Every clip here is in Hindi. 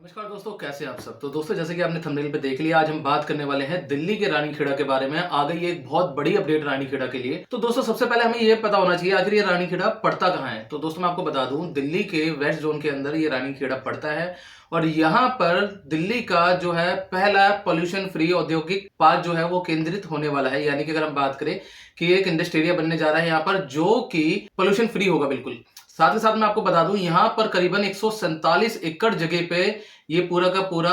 नमस्कार दोस्तों, कैसे हैं आप सब। तो दोस्तों, जैसे कि आपने थंबनेल पे देख लिया, आज हम बात करने वाले हैं दिल्ली के रानीखेड़ा के बारे में। आ गई एक बहुत बड़ी अपडेट रानीखेड़ा के लिए। तो दोस्तों, सबसे पहले हमें ये पता होना चाहिए आखिर ये रानीखेड़ा पड़ता कहाँ है। तो दोस्तों, मैं आपको बता दूं, दिल्ली के वेस्ट जोन के अंदर ये रानीखेड़ा पड़ता है और यहाँ पर दिल्ली का जो है पहला पोल्यूशन फ्री औद्योगिक पार्क जो है वो केंद्रित होने वाला है। यानी कि अगर हम बात करें कि एक इंडस्ट्री एरिया बनने जा रहा है यहाँ पर, जो कि पोल्यूशन फ्री होगा बिल्कुल। साथ ही साथ मैं आपको बता दूं, यहाँ पर करीबन 147 एकड़ जगह पे ये पूरा का पूरा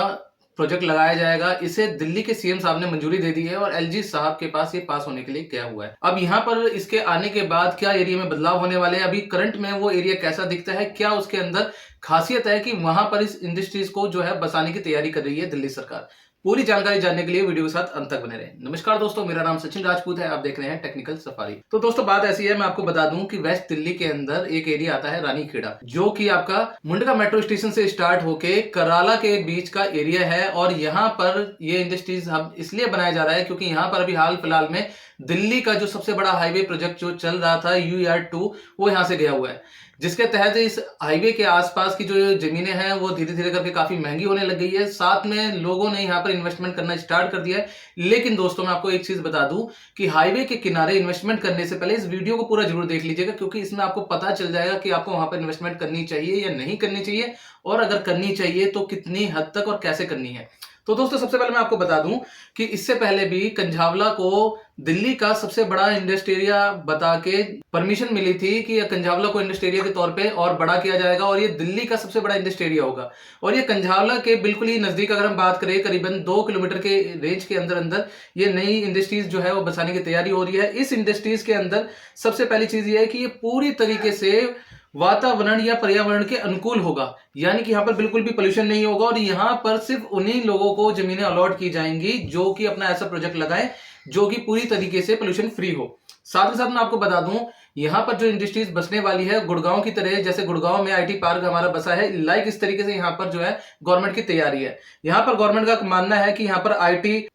प्रोजेक्ट लगाया जाएगा। इसे दिल्ली के सीएम साहब ने मंजूरी दे दी है और एलजी साहब के पास ये पास होने के लिए गया हुआ है। अब यहाँ पर इसके आने के बाद क्या एरिया में बदलाव होने वाले हैं, अभी करंट में वो एरिया कैसा दिखता है, क्या उसके अंदर खासियत है कि वहां पर इस इंडस्ट्रीज को जो है बसाने की तैयारी कर रही है दिल्ली सरकार। पूरी जानकारी जानने के लिए वीडियो के साथ अंत तक बने रहें। नमस्कार दोस्तों, मेरा नाम सचिन राजपूत है, आप देख रहे हैं टेक्निकल सफारी। तो दोस्तों, बात ऐसी है, मैं आपको बता दूं कि वेस्ट दिल्ली के अंदर एक एरिया आता है रानीखेड़ा, जो कि आपका मुंडका मेट्रो स्टेशन से स्टार्ट होके कराला के बीच का एरिया है। और यहाँ पर ये इंडस्ट्रीज हब इसलिए बनाया जा रहा है क्योंकि यहाँ पर अभी हाल फिलहाल में दिल्ली का जो सबसे बड़ा हाईवे प्रोजेक्ट जो चल रहा था UER2, वो यहाँ से गया हुआ है, जिसके तहत इस हाईवे के आसपास की जो जमीनें हैं वो धीरे धीरे करके काफी महंगी होने लग गई है। साथ में लोगों ने यहाँ पर इन्वेस्टमेंट करना स्टार्ट कर दिया है। लेकिन दोस्तों, मैं आपको एक चीज बता दूं कि हाईवे के किनारे इन्वेस्टमेंट करने से पहले इस वीडियो को पूरा जरूर देख लीजिएगा, क्योंकि इसमें आपको पता चल जाएगा कि आपको वहां पर इन्वेस्टमेंट करनी चाहिए या नहीं करनी चाहिए, और अगर करनी चाहिए तो कितनी हद तक और कैसे करनी है। तो दोस्तों, सबसे पहले मैं आपको बता दूं कि इससे पहले भी कंझावला को दिल्ली का सबसे बड़ा इंडस्ट्री एरिया बता के परमिशन मिली थी कि कंझावला को इंडस्ट्री एरिया के तौर पे और बड़ा किया जाएगा और ये दिल्ली का सबसे बड़ा इंडस्ट्री एरिया होगा। और ये कंझावला के बिल्कुल ही नजदीक अगर हम बात करें, करीबन 2 किलोमीटर के रेंज के अंदर अंदर ये नई इंडस्ट्रीज जो है वो बसाने की तैयारी हो रही है। इस इंडस्ट्रीज के अंदर सबसे पहली चीज ये है कि ये पूरी तरीके से वातावरण या पर्यावरण के अनुकूल होगा, यानी कि यहाँ पर बिल्कुल भी पोल्यूशन नहीं होगा। और यहाँ पर सिर्फ उन्हीं लोगों को जमीनें अलॉट की जाएंगी जो कि अपना ऐसा प्रोजेक्ट लगाएं जो कि पूरी तरीके से पोल्यूशन फ्री हो। साथ ही साथ मैं आपको बता दूं, यहाँ पर जो इंडस्ट्रीज बसने वाली है गुड़गांव की तरह, जैसे गुड़गांव में आईटी पार्क हमारा बसा है, लाइक इस तरीके से यहाँ पर जो है गवर्नमेंट की तैयारी है। यहाँ पर गवर्नमेंट का मानना है कि यहाँ पर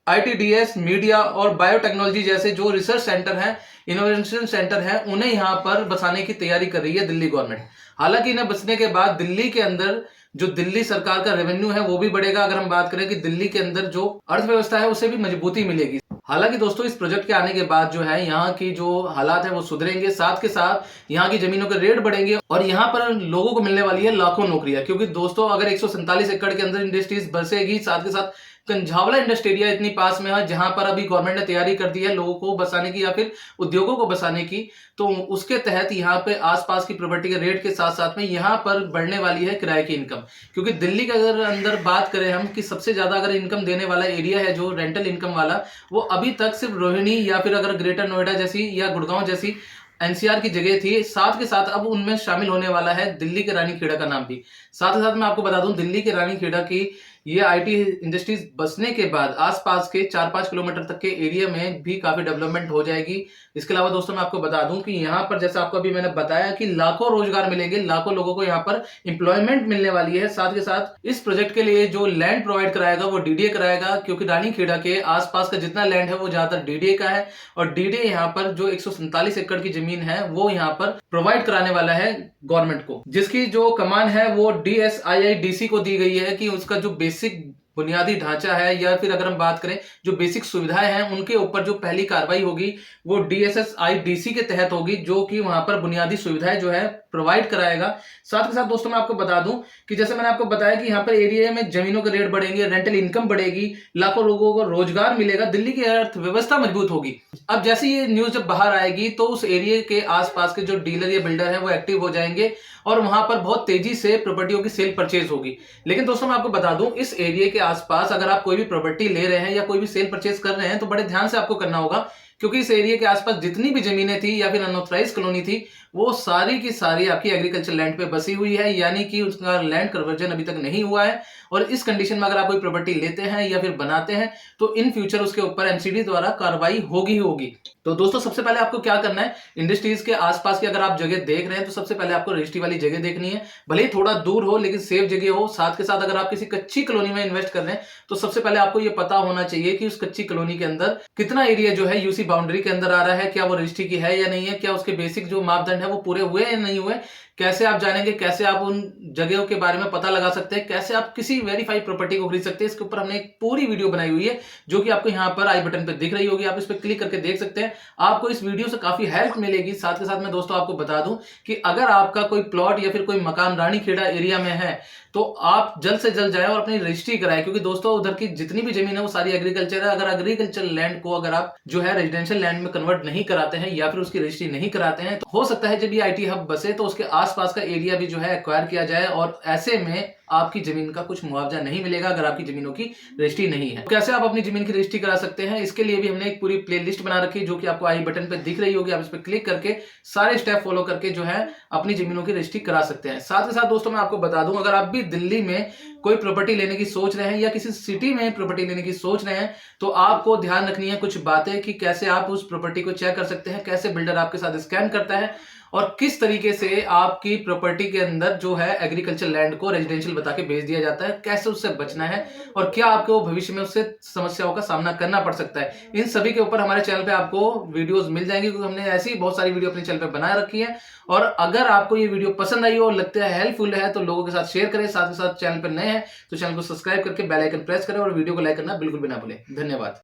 ITDS, मीडिया और बायोटेक्नोलॉजी जैसे जो रिसर्च सेंटर है, इनोवेशन सेंटर है, उन्हें यहाँ पर बसाने की तैयारी कर रही है दिल्ली गवर्नमेंट। हालांकि इन्हें बसने के बाद दिल्ली के अंदर जो दिल्ली सरकार का रेवेन्यू है वो भी बढ़ेगा। अगर हम बात करें कि दिल्ली के अंदर जो अर्थव्यवस्था है उसे भी मजबूती मिलेगी। हालांकि दोस्तों, इस प्रोजेक्ट के आने के बाद जो है यहाँ की जो हालात है वो सुधरेंगे, साथ के साथ यहाँ की जमीनों के रेट बढ़ेंगे और यहाँ पर लोगों को मिलने वाली है लाखों नौकरियां। क्योंकि दोस्तों, अगर 147 एकड़ के अंदर इंडस्ट्रीज बसेगी, साथ के साथ कंझावला इंडस्ट्री एरिया इतनी पास में है जहां पर अभी गवर्नमेंट ने तैयारी कर दी है लोगों को बसाने की या फिर उद्योगों को बसाने की, तो उसके तहत यहाँ पे आसपास की प्रॉपर्टी के रेट के साथ साथ में यहाँ पर बढ़ने वाली है किराए की इनकम। क्योंकि दिल्ली के अगर अंदर बात करें हम कि सबसे ज्यादा अगर इनकम देने वाला एरिया है जो रेंटल इनकम वाला, वो अभी तक सिर्फ रोहिणी या फिर अगर ग्रेटर नोएडा जैसी या गुड़गांव जैसी NCR की जगह थी। साथ के साथ अब उनमें शामिल होने वाला है दिल्ली के रानीखेड़ा का नाम भी। साथ ही साथ मैं आपको बता दूं, दिल्ली के रानीखेड़ा की ये IT इंडस्ट्रीज बसने के बाद आसपास के 4-5 किलोमीटर तक के एरिया में भी काफी डेवलपमेंट हो जाएगी। इसके अलावा दोस्तों, मैं आपको बता दूं कि यहाँ पर जैसे आपको अभी मैंने बताया कि लाखों रोजगार मिलेंगे, लाखों लोगों को यहाँ पर एम्प्लॉयमेंट मिलने वाली है। साथ के साथ इस प्रोजेक्ट के लिए जो लैंड प्रोवाइड कराएगा वो DDA कराएगा, क्योंकि रानीखेड़ा के आसपास का जितना लैंड है वो ज्यादातर DDA का है। और DDA यहाँ पर जो 147 एकड़ की जमीन है वो यहाँ पर प्रोवाइड कराने वाला है गवर्नमेंट को, जिसकी जो कमान है वो DSIIDC को दी गई है कि उसका जो बेसिक बुनियादी ढांचा है या फिर अगर हम बात करें जो बेसिक सुविधाएं हैं उनके ऊपर जो पहली कार्रवाई होगी वो DSSIDC के तहत होगी, जो कि वहां पर बुनियादी सुविधाएं जो है प्रोवाइड कराएगा। साथ ही साथ दोस्तों, मैं आपको बता दूं कि जैसे मैंने आपको बताया कि यहाँ पर एरिया में जमीनों के रेट बढ़ेंगे, रेंटल इनकम बढ़ेगी, लाखों लोगों को रोजगार मिलेगा, दिल्ली की अर्थव्यवस्था मजबूत होगी। अब जैसे ये न्यूज जब बाहर आएगी तो उस एरिया के आसपास के जो डीलर या बिल्डर है वो एक्टिव हो जाएंगे और वहां पर बहुत तेजी से प्रॉपर्टियों की सेल परचेज होगी। लेकिन दोस्तों, मैं आपको बता दूं, इस एरिया के आसपास अगर आप कोई भी प्रॉपर्टी ले रहे हैं या कोई भी सेल परचेज कर रहे हैं तो बड़े ध्यान से आपको करना होगा, क्योंकि इस एरिया के आसपास जितनी भी जमीनें थी या फिर अनऑथराइज कॉलोनी थी वो सारी की सारी आपकी एग्रीकल्चर लैंड पे बसी हुई है, यानी कि उसका लैंड कन्वर्जन अभी तक नहीं हुआ है। और इस कंडीशन में अगर आप कोई प्रॉपर्टी लेते हैं या फिर बनाते हैं तो इन फ्यूचर उसके ऊपर MCD द्वारा कार्रवाई होगी ही होगी। तो दोस्तों, सबसे पहले आपको क्या करना है, इंडस्ट्रीज के आसपास की अगर आप जगह देख रहे हैं तो सबसे पहले आपको रजिस्ट्री वाली जगह देखनी है, भले ही थोड़ा दूर हो लेकिन सेफ जगह हो। साथ के साथ अगर आप किसी कच्ची कॉलोनी में इन्वेस्ट कर रहे हैं तो सबसे पहले आपको यह पता होना चाहिए कि उस कच्ची कॉलोनी के अंदर कितना एरिया जो है UC बाउंड्री के अंदर आ रहा है, क्या वो रजिस्ट्री की है या नहीं है, क्या उसके बेसिक जो मापदंड है वो पूरे हुए या नहीं हुए। कैसे आप जानेंगे, कैसे आप उन जगहों के बारे में पता लगा सकते हैं, कैसे आप किसी वेरीफाइड प्रॉपर्टी को खरीद सकते हैं, इसके ऊपर हमने एक पूरी वीडियो बनाई हुई है जो कि आपको यहाँ पर आई बटन पे दिख रही होगी। आप इस पर क्लिक करके देख सकते हैं, आपको इस वीडियो से काफी हेल्प मिलेगी। साथ के साथ मैं दोस्तों आपको बता दूं कि अगर आपका कोई प्लॉट या फिर कोई मकान रानीखेड़ा एरिया में है तो आप जल्द से जल्द जाएं और अपनी रजिस्ट्री कराएं, क्योंकि दोस्तों उधर की जितनी भी जमीन है वो सारी एग्रीकल्चर है। अगर एग्रीकल्चर लैंड को अगर आप जो है रेजिडेंशियल लैंड में कन्वर्ट नहीं कराते हैं या फिर उसकी रजिस्ट्री नहीं कराते हैं तो हो सकता है जब ये आईटी हब बसे तो उसके आसपास का एरिया भी जो है एक्वायर किया जाए और ऐसे में आपकी जमीन का कुछ मुआवजा नहीं मिलेगा अगर आपकी जमीनों की रजिस्ट्री नहीं है। कैसे आप अपनी जमीन की रजिस्ट्री करा सकते हैं, इसके लिए भी हमने एक पूरी प्लेलिस्ट बना रखी है जो कि आपको आई बटन पे दिख रही होगी। आप इस पर क्लिक करके सारे स्टेप फॉलो करके जो है अपनी जमीनों की रजिस्ट्री करा सकते हैं। साथ ही साथ दोस्तों मैं आपको बता दूं, अगर आप भी दिल्ली में कोई प्रॉपर्टी लेने की सोच रहे हैं या किसी सिटी में प्रॉपर्टी लेने की सोच रहे हैं तो आपको ध्यान रखनी है कुछ बातें कि कैसे आप उस प्रॉपर्टी को चेक कर सकते हैं, कैसे बिल्डर आपके साथ स्कैम करता है और किस तरीके से आपकी प्रॉपर्टी के अंदर जो है एग्रीकल्चर लैंड को रेजिडेंशियल बता के भेज दिया जाता है, कैसे उससे बचना है और क्या आपको भविष्य में उससे समस्याओं का सामना करना पड़ सकता है। इन सभी के ऊपर हमारे चैनल पे आपको वीडियोस मिल जाएंगी, क्योंकि हमने ऐसी बहुत सारी वीडियो अपने चैनल पे बना रखी है। और अगर आपको ये वीडियो पसंद आई हो और लगता है हेल्पफुल है तो लोगों के साथ शेयर करें। साथ ही साथ चैनल पर नए हैं तो चैनल को सब्सक्राइब करके बेल आइकन प्रेस करें और वीडियो को लाइक करना बिल्कुल भी ना भूलें। धन्यवाद।